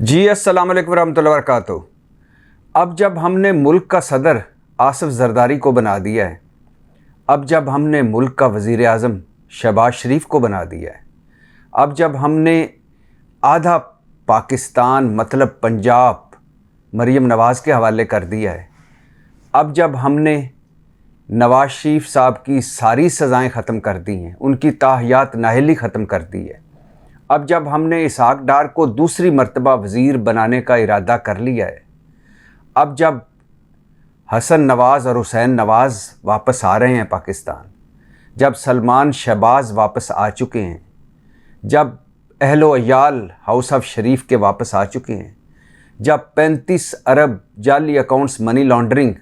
जी अस्सलाम वालेकुम रहमतुल्लाहि व बरकातुहू। अब जब हमने मुल्क का सदर आसिफ जरदारी को बना दिया है, अब जब हमने मुल्क का वज़ीर आज़म शहबाज शरीफ को बना दिया है, अब जब हमने आधा पाकिस्तान मतलब पंजाब मरीम नवाज़ के हवाले कर दिया है, अब जब हमने नवाज़ शरीफ साहब की सारी सज़ाएँ ख़त्म कर दी हैं, उनकी ताहियात नाअहली ख़त्म कर दी है, अब जब हमने इसहाक डार को दूसरी मर्तबा वज़ीर बनाने का इरादा कर लिया है, अब जब हसन नवाज़ और हुसैन नवाज़ वापस आ रहे हैं पाकिस्तान, जब सलमान शहबाज वापस आ चुके हैं, जब अहलो अयाल हाउस ऑफ शरीफ के वापस आ चुके हैं, जब 35 अरब जाली accounts money laundering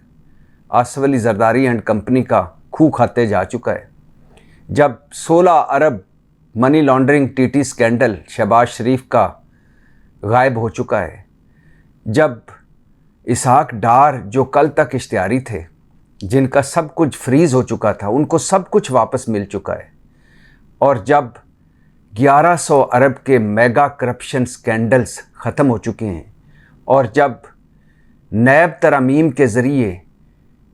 Asif Ali Zardari and company का खूह खाते जा चुका है, जब 16 अरब money laundering TT scandal Shahbaz Sharif का गायब हो चुका है, जब इसहाक डार जो कल तक इश्तिहारी थे, जिनका सब कुछ फ्रीज़ हो चुका था, उनको सब कुछ वापस मिल चुका है, और जब 1100 अरब के मेगा करप्शन स्कैंडल्स ख़त्म हो चुके हैं, और जब नैब तरमीम के ज़रिए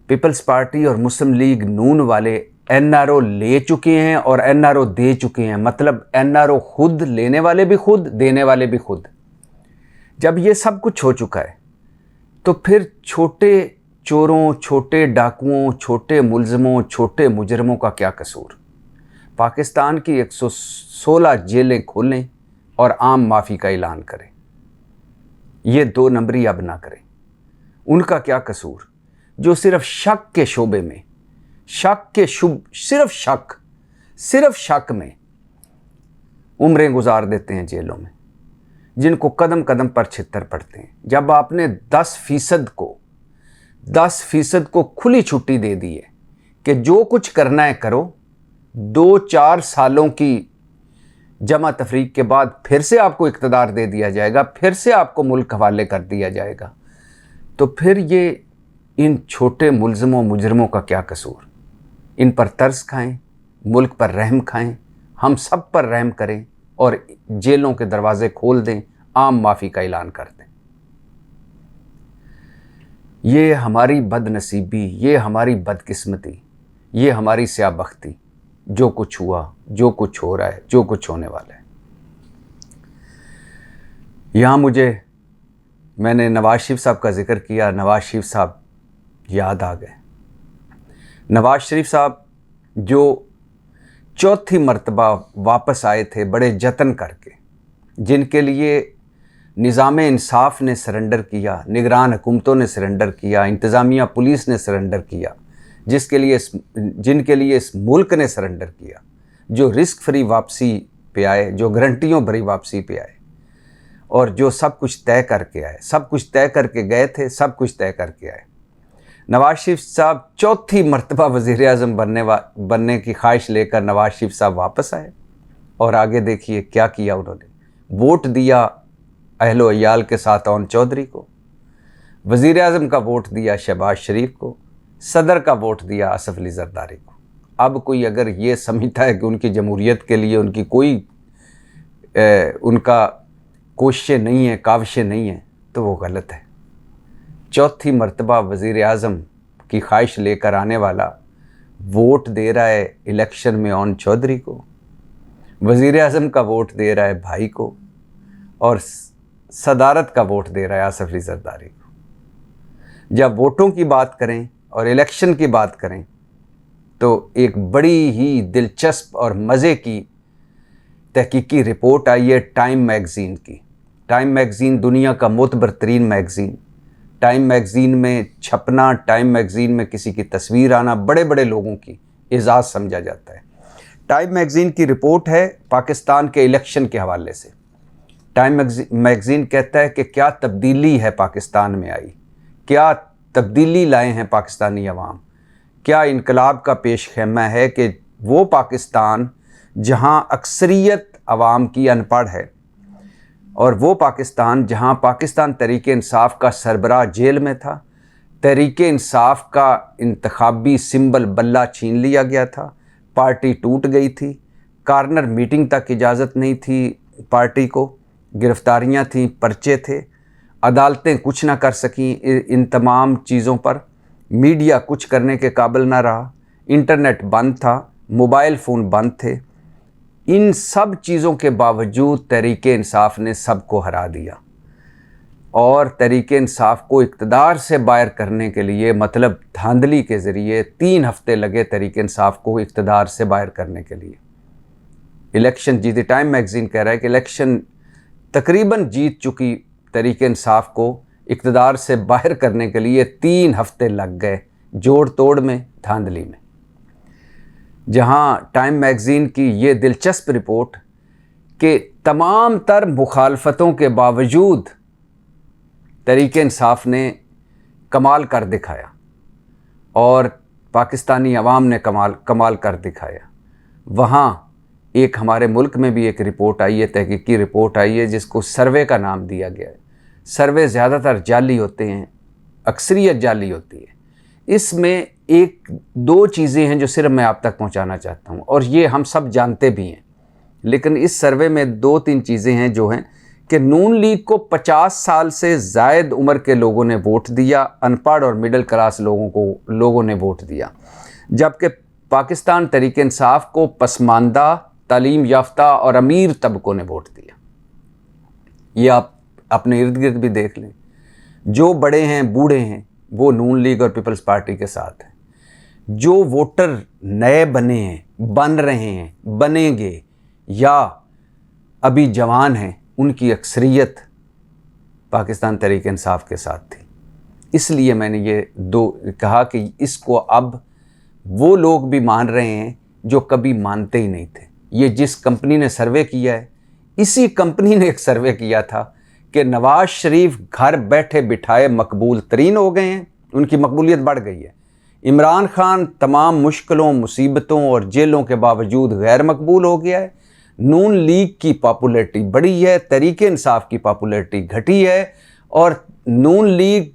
पीपल्स पार्टी और मुस्लिम लीग नून वाले एनआरओ ले चुके हैं और एनआरओ दे चुके हैं, मतलब एनआरओ खुद लेने वाले भी खुद, देने वाले भी खुद, जब ये सब कुछ हो चुका है, तो फिर छोटे चोरों, छोटे डाकुओं, छोटे मुलज़मों, छोटे मुजरमों का क्या कसूर? पाकिस्तान की 116 जेलें खोलें और आम माफ़ी का ऐलान करें, ये 2 नंबरी अब ना करें। उनका क्या कसूर जो सिर्फ शक के शोबे में, सिर्फ शक में उम्रें गुजार देते हैं जेलों में, जिनको कदम कदम पर छितर पड़ते हैं। जब आपने 10% को खुली छुट्टी दे दी है कि जो कुछ करना है करो, 2-4 सालों की जमा तफरीक के बाद फिर से आपको इक़्तिदार दे दिया जाएगा, फिर से आपको मुल्क हवाले कर दिया जाएगा, तो फिर ये इन छोटे मुलज़मों मुजरमों का क्या कसूर? इन पर तरस खाएं, मुल्क पर रहम खाएं, हम सब पर रहम करें और जेलों के दरवाज़े खोल दें, आम माफ़ी का ऐलान कर दें। ये हमारी बदनसीबी, ये हमारी बदकिस्मती, ये हमारी स्याबख्ती, जो कुछ हुआ, जो कुछ हो रहा है, जो कुछ होने वाला है। यहाँ मैंने नवाज़ शरीफ साहब का ज़िक्र किया, नवाज़ शरीफ साहब याद आ गए। नवाज़ शरीफ साहब जो चौथी मर्तबा वापस आए थे बड़े जतन करके, जिनके लिए निज़ाम इंसाफ ने सरेंडर किया, निगरान हुकूमतों ने सरेंडर किया, इंतज़ामिया पुलिस ने सरेंडर किया, जिनके लिए इस मुल्क ने सरेंडर किया, जो रिस्क फ्री वापसी पे आए, जो गारंटियों भरी वापसी पे आए, और जो सब कुछ तय करके आए, सब कुछ तय करके गए थे, सब कुछ तय करके आए। नवाज़ शरीफ साहब चौथी मर्तबा वज़ीर आज़म बनने की ख्वाहिश लेकर नवाज़ शरीफ साहब वापस आए, और आगे देखिए क्या किया उन्होंने। वोट दिया अहलो अयाल के साथ ओन चौधरी को, वज़ीर आज़म का वोट दिया शहबाज शरीफ को, सदर का वोट दिया आसिफ अली जरदारी को। अब कोई अगर ये समझता है कि उनकी जमहूरियत के लिए उनकी कोई उनका कोशिशें नहीं हैं, काविशें नहीं हैं, तो वो गलत है। चौथी मर्तबा वज़ीर आज़म की ख्वाहिश लेकर आने वाला वोट दे रहा है इलेक्शन में ओन चौधरी को, वज़ीर आज़म का वोट दे रहा है भाई को, और सदारत का वोट दे रहा है आसिफ अली जरदारी को। जब वोटों की बात करें और इलेक्शन की बात करें, तो एक बड़ी ही दिलचस्प और मज़े की तहकीकी रिपोर्ट आई है टाइम मैगज़ीन की। टाइम मैगज़ीन दुनिया का मोतबर तरीन मैगज़ीन, टाइम मैगज़ीन में छपना, टाइम मैगज़ीन में किसी की तस्वीर आना बड़े बड़े लोगों की एजाज़ समझा जाता है। टाइम मैगज़ीन की रिपोर्ट है पाकिस्तान के इलेक्शन के हवाले से। टाइम मैगज़ीन कहता है कि क्या तब्दीली है पाकिस्तान में आई, क्या तब्दीली लाए हैं पाकिस्तानी अवाम, क्या इनकलाब का पेश ख़ैमा है कि वो पाकिस्तान जहाँ अक्सरियत अवाम की अनपढ़ है, और वो पाकिस्तान जहाँ पाकिस्तान तहरीक इंसाफ का सरबराह जेल में था, तहरीक इंसाफ का इंतखाबी सिंबल बल्ला छीन लिया गया था, पार्टी टूट गई थी, कार्नर मीटिंग तक इजाज़त नहीं थी पार्टी को, गिरफ्तारियां थीं, पर्चे थे, अदालतें कुछ ना कर सकीं इन तमाम चीज़ों पर, मीडिया कुछ करने के काबिल ना रहा, इंटरनेट बंद था, मोबाइल फ़ोन बंद थे। इन सब चीज़ों के बावजूद तहरीक इंसाफ ने सबको हरा दिया और तहरीक इंसाफ को इक़्तिदार से बाहर करने के लिए, मतलब धांधली के ज़रिए 3 हफ्ते लगे तहरीक इंसाफ को इक़्तिदार से बाहर करने के लिए। इलेक्शन जीते, टाइम मैगज़ीन कह रहा है कि इलेक्शन तकरीबन जीत चुकी तहरीक इंसाफ को इक़्तिदार से बाहर करने के लिए 3 हफ्ते लग गए, जोड़ तोड़ में, धांधली में। जहाँ टाइम मैगज़ीन की ये दिलचस्प रिपोर्ट कि तमाम तर मुखालफतों के बावजूद तहरीक इंसाफ ने कमाल कर दिखाया और पाकिस्तानी अवाम ने कमाल कर दिखाया। वहाँ एक हमारे मुल्क में भी एक रिपोर्ट आई है, तहकीकी रिपोर्ट आई है, जिसको सर्वे का नाम दिया गया है। सर्वे ज़्यादातर जाली होते हैं, अक्सरियत जाली होती है। इसमें 1-2 चीज़ें हैं जो सिर्फ मैं आप तक पहुंचाना चाहता हूं और ये हम सब जानते भी हैं, लेकिन इस सर्वे में 2-3 चीज़ें हैं जो हैं कि नून लीग को 50 साल से ज़ायद उम्र के लोगों ने वोट दिया, अनपढ़ और मिडिल क्लास लोगों ने वोट दिया, जबकि पाकिस्तान तहरीक इंसाफ को पसमानदा, तालीम याफ्ता और अमीर तबकों ने वोट दिया। ये आप अपने इर्द गिर्द भी देख लें, जो बड़े हैं, बूढ़े हैं, वो नून लीग और पीपल्स पार्टी के साथ हैं। जो वोटर नए बने हैं, बन रहे हैं, बनेंगे या अभी जवान हैं, उनकी अक्सरियत पाकिस्तान तहरीक इंसाफ के साथ थी। इसलिए मैंने ये कहा कि इसको अब वो लोग भी मान रहे हैं जो कभी मानते ही नहीं थे। ये जिस कंपनी ने सर्वे किया है, इसी कंपनी ने एक सर्वे किया था कि नवाज शरीफ घर बैठे बिठाए मकबूल तरीन हो गए हैं, उनकी मकबूलियत बढ़ गई है। इमरान खान तमाम मुश्किलों, मुसीबतों और जेलों के बावजूद गैर मकबूल हो गया है। नून लीग की पॉपुलैरिटी बढ़ी है, तहरीक इंसाफ की पॉपुलैरिटी घटी है और नून लीग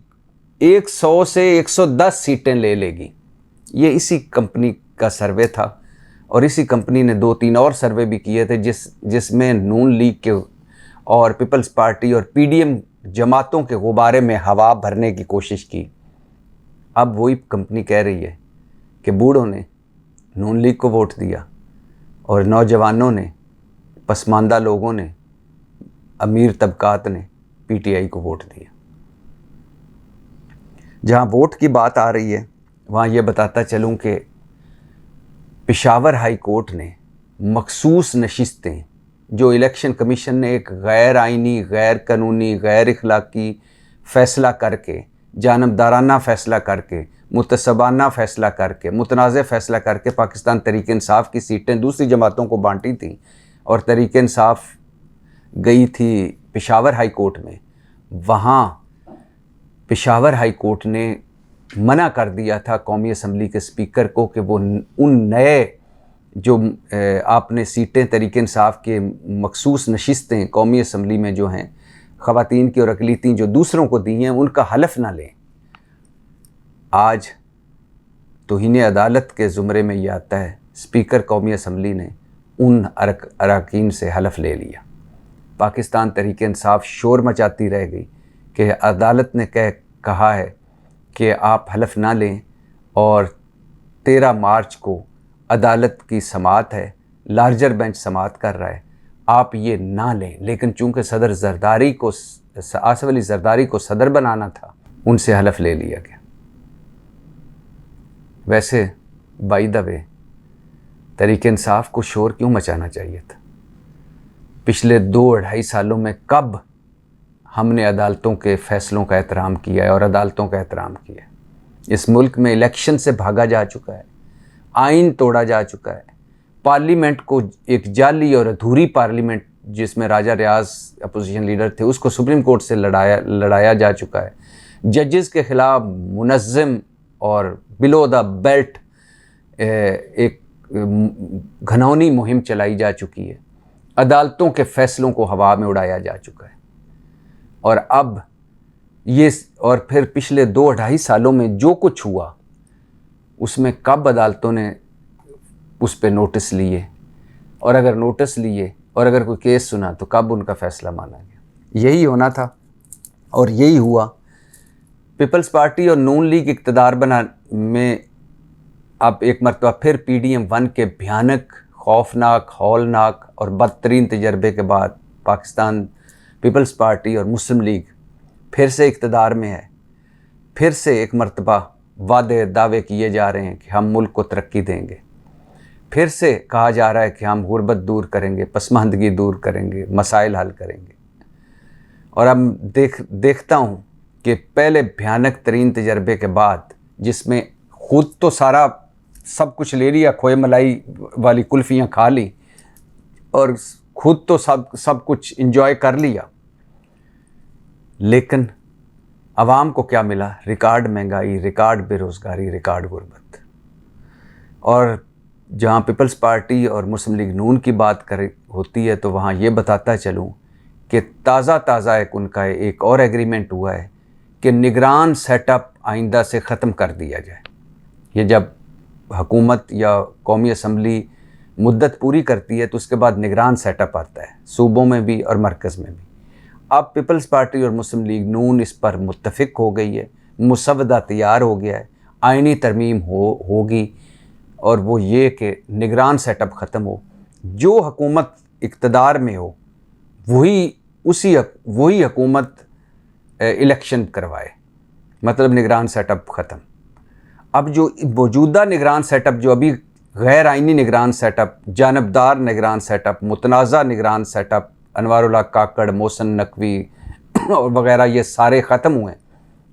100 से 110 सीटें ले लेगी। ये इसी कंपनी का सर्वे था और इसी कंपनी ने 2-3 और सर्वे भी किए थे जिसमें नून लीग के और पीपल्स पार्टी और पीडीएम जमातों के गुब्बारे में हवा भरने की कोशिश की। अब वही कंपनी कह रही है कि बूढ़ों ने नून लीग को वोट दिया और नौजवानों ने, पसमानदा लोगों ने, अमीर तबकात ने पीटीआई को वोट दिया। जहाँ वोट की बात आ रही है, वहाँ ये बताता चलूँ कि पेशावर हाई कोर्ट ने मखसूस नशिस्तें, जो इलेक्शन कमीशन ने एक गैर आइनी, गैर कानूनी, गैर इखलाकी फ़ैसला करके, जानबदाराना फ़ैसला करके, मुतसबाना फ़ैसला करके, मुतनाज़ फ़ैसला करके पाकिस्तान तहरीक इंसाफ की सीटें दूसरी जमातों को बांटी थी और तहरीक इंसाफ गई थी पेशावर हाई कोर्ट में। वहाँ पेशावर हाई कोर्ट ने मना कर दिया था कौमी असम्बली के स्पीकर को कि वो उन नए जो आपने सीटें तहरीक इंसाफ के मखसूस नशिस्तें कौमी असम्बली में जो हैं ख़वातीन की और अक़लीती जो दूसरों को दी हैं, उनका हलफ ना लें। आज तौहीन अदालत के ज़ुमरे में ये आता है, स्पीकर कौमी असम्बली ने उन अरकान से हलफ ले लिया। पाकिस्तान तहरीक इंसाफ शोर मचाती रह गई कि अदालत ने कहा है कि आप हलफ ना लें और 13 मार्च को अदालत की समाअत है, लार्जर बेंच समाअत कर रहा है, आप ये ना लें। लेकिन चूँकि सदर जरदारी को, आसिफ अली जरदारी को सदर बनाना था, उनसे हलफ ले लिया गया। वैसे by the way Tehreek Insaf को शोर क्यों मचाना चाहिए था? पिछले 2-2.5 सालों में कब हमने अदालतों के फ़ैसलों का एहतराम किया है और अदालतों का एहतराम किया है? इस मुल्क में इलेक्शन से भागा जा चुका है, आइन तोड़ा जा चुका है, पार्लियामेंट को एक जाली और अधूरी पार्लियामेंट जिसमें राजा रियाज अपोजिशन लीडर थे, उसको सुप्रीम कोर्ट से लड़ाया जा चुका है। जजेस के ख़िलाफ़ मुनज़्ज़म और बिलो द बेल्ट एक घनौनी मुहिम चलाई जा चुकी है। अदालतों के फ़ैसलों को हवा में उड़ाया जा चुका है और अब ये, और फिर पिछले 2-2.5 सालों में जो कुछ हुआ उसमें कब अदालतों ने उस पर नोटिस लिए, और अगर नोटिस लिए और अगर कोई केस सुना तो कब उनका फ़ैसला माना गया। यही होना था और यही हुआ। पीपल्स पार्टी और नून लीग इक़्तिदार बना में अब एक मरतबा फिर PDM-1 के भयानक, खौफनाक, हौलनाक और बदतरीन तजर्बे के बाद पाकिस्तान पीपल्स पार्टी और मुस्लिम लीग फिर से इक़्तिदार में है। फिर से एक मरतबा वादे दावे किए जा रहे हैं कि हम मुल्क को तरक्की देंगे। फिर से कहा जा रहा है कि हम गुर्बत दूर करेंगे, पसमानदगी दूर करेंगे, मसाइल हल करेंगे। और अब देखता हूँ कि पहले भयानक तरीन तजर्बे के बाद, जिसमें खुद तो सारा सब कुछ ले लिया, खोए मलाई वाली कुल्फ़ियाँ खा ली और खुद तो सब कुछ इंजॉय कर लिया, लेकिन आवाम को क्या मिला? रिकॉर्ड महंगाई, रिकॉर्ड बेरोज़गारी, रिकॉर्ड गुर्बत। और जहाँ पीपल्स पार्टी और मुस्लिम लीग नून की बात होती है तो वहाँ ये बताता चलूँ कि ताज़ा एक उनका एक और एग्रीमेंट हुआ है कि निगरान सेटअप आइंदा से ख़त्म कर दिया जाए। ये जब हुकूमत या कौमी असम्बली मुद्दत पूरी करती है तो उसके बाद निगरान सेटअप आता है, सूबों में भी और मरकज़ में भी। अब पीपल्स पार्टी और मुस्लिम लीग नून इस पर मुत्तफ़िक हो गई है, मुसवदा तैयार हो गया है, आइनी तरमीम होगी और वो ये कि निगरान सेटअप ख़त्म हो, जो हुकूमत इक़्तिदार में हो वही हुकूमत इलेक्शन करवाए, मतलब निगरान सेटअप ख़त्म। अब जो मौजूदा निगरान सेटअप, जो अभी गैर आइनी निगरान सेटअप, जानबदार निगरान सेटअप, मुतनाज़ा निगरान सेटअप, अनवारुल हक काकड़, मोहसिन नकवी और वगैरह ये सारे ख़त्म हुए।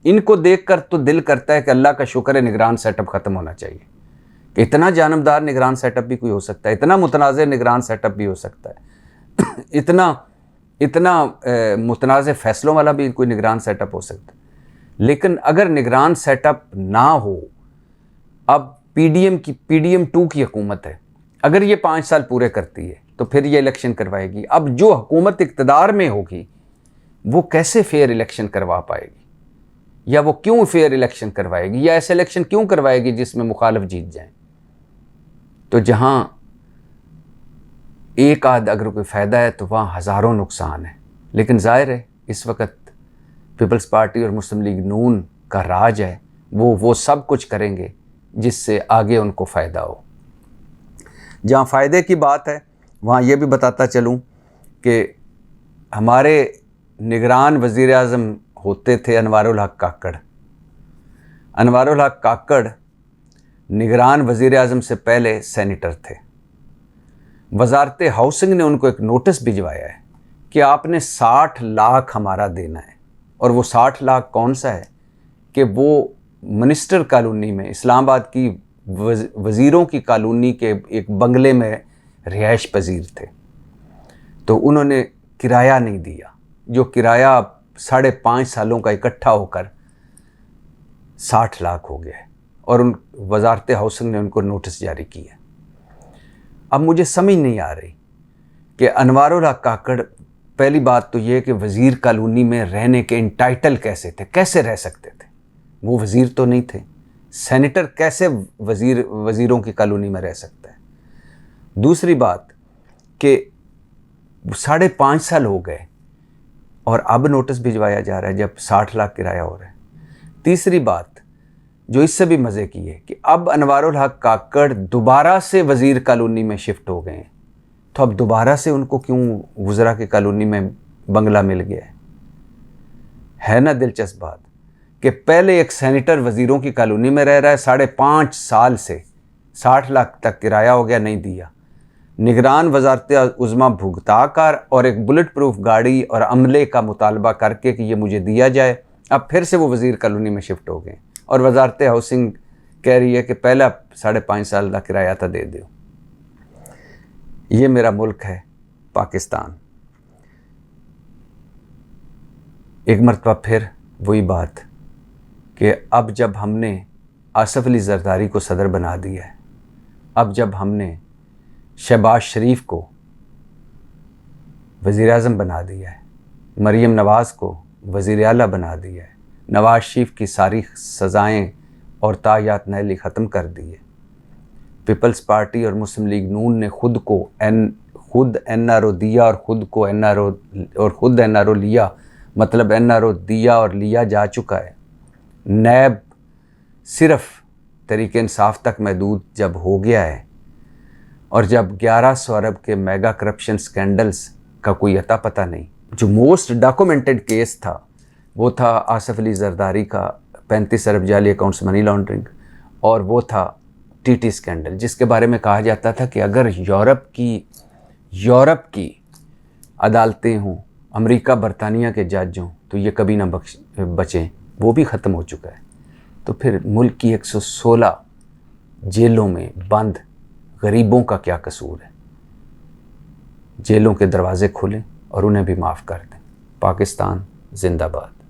इनको देखकर तो दिल करता है कि अल्लाह का शुक्र है निगरान सेटअप ख़त्म होना चाहिए। कि इतना जानबदार निगरान सेटअप भी कोई हो सकता है, इतना मुतनाज़ निगरान सेटअप भी हो सकता है, इतना मुतनाज़ फ़ैसलों वाला भी कोई निगरान सेटअप हो सकता है। लेकिन अगर निगरान सेटअप ना हो, अब PDM-2 की हुकूमत है, अगर ये 5 साल पूरे करती है तो फिर ये इलेक्शन करवाएगी। अब जो हुकूमत इक़्तिदार में होगी वो कैसे फेयर इलेक्शन करवा पाएगी, या वो क्यों फेयर इलेक्शन करवाएगी, या ऐसे इलेक्शन क्यों करवाएगी जिसमें मुखालिफ जीत जाएं। तो जहाँ एक आध अगर कोई फ़ायदा है तो वहाँ हज़ारों नुकसान है। लेकिन ज़ाहिर है इस वक्त पीपल्स पार्टी और मुस्लिम लीग नून का राज है, वो सब कुछ करेंगे जिससे आगे उनको फ़ायदा हो। जहाँ फ़ायदे की बात है वहाँ ये भी बताता चलूँ कि हमारे निगरान वज़ीर आज़म होते थे अनवारुल हक काकड़। अनवारुल हक काकड़ निगरान वज़ीर आज़म से पहले सेनेटर थे। वजारत हाउसिंग ने उनको एक नोटिस भिजवाया है कि आपने 60 लाख हमारा देना है। और वो 60 लाख कौन सा है कि वो मिनिस्टर कॉलोनी में, इस्लामाबाद की वज़ीरों की कॉलोनी के एक बंगले में रिहाइश पजीर थे, तो उन्होंने किराया नहीं दिया। जो किराया 5.5 सालों का इकट्ठा होकर 60 लाख हो गया है और उन वजारत हाउसिंग ने उनको नोटिस जारी किया। अब मुझे समझ नहीं आ रही कि अनवारुल हक काकड़, पहली बात तो ये कि वज़ीर कॉलोनी में रहने के इंटाइटल कैसे थे, कैसे रह सकते थे? वो वज़ीर तो नहीं थे। सेनेटर कैसे वज़ीरों की कॉलोनी में रह सकता है? दूसरी बात कि 5.5 साल हो गए और अब नोटिस भिजवाया जा रहा है जब 60 लाख किराया हो रहा है। तीसरी बात जो इससे भी मज़े की है कि अब अनवारुल हक काकड़ दोबारा से वज़ीर कॉलोनी में शिफ्ट हो गए हैं, तो अब दोबारा से उनको क्यों वज़रा की कॉलोनी में बंगला मिल गया है ना दिलचस्प बात कि पहले एक सेनेटर वज़ीरों की कॉलोनी में रह रहा है 5.5 साल से, 60 लाख तक किराया हो गया, नहीं दिया। निगरान वज़ारत उज़्मा भुगताकर और एक बुलेट प्रूफ गाड़ी और अमले का मुतालबा करके कि ये मुझे दिया जाए, अब फिर से वो वज़ीर कॉलोनी में शिफ्ट हो गए और वज़ारत हाउसिंग कह रही है कि पहला 5.5 साल का किराया था दे दो। ये मेरा मुल्क है पाकिस्तान। एक मरतबा फिर वही बात कि अब जब हमने आसिफ अली ज़रदारी को सदर बना दिया है, अब जब हमने शहबाज शरीफ को वज़ीर आज़म बना दिया है, मरीम नवाज़ को वज़ीर आला बना दिया है, नवाज़ शरीफ की सारी सज़ाएँ और तायात नहली ख़त्म कर दी है, पीपल्स पार्टी और मुस्लिम लीग नून ने खुद खुद एनआरओ दिया और खुद एनआरओ लिया, मतलब एनआरओ दिया और लिया जा चुका है। नैब सिर्फ तरीके इंसाफ तक महदूद जब हो गया है और जब 1100 अरब के मेगा करप्शन स्कैंडल्स का कोई अता पता नहीं, जो मोस्ट डॉक्यूमेंटेड केस था वो था आसिफ अली जरदारी का 35 अरब जाली अकाउंट्स मनी लॉन्ड्रिंग, और वो था टीटी स्कैंडल, जिसके बारे में कहा जाता था कि अगर यूरोप की अदालतें हों, अमेरिका बरतानिया के जज हों, तो ये कभी ना बचें। वो भी ख़त्म हो चुका है। तो फिर मुल्क की 116 जेलों में बंद गरीबों का क्या कसूर है? जेलों के दरवाज़े खोलें और उन्हें भी माफ़ कर दें। पाकिस्तान जिंदाबाद।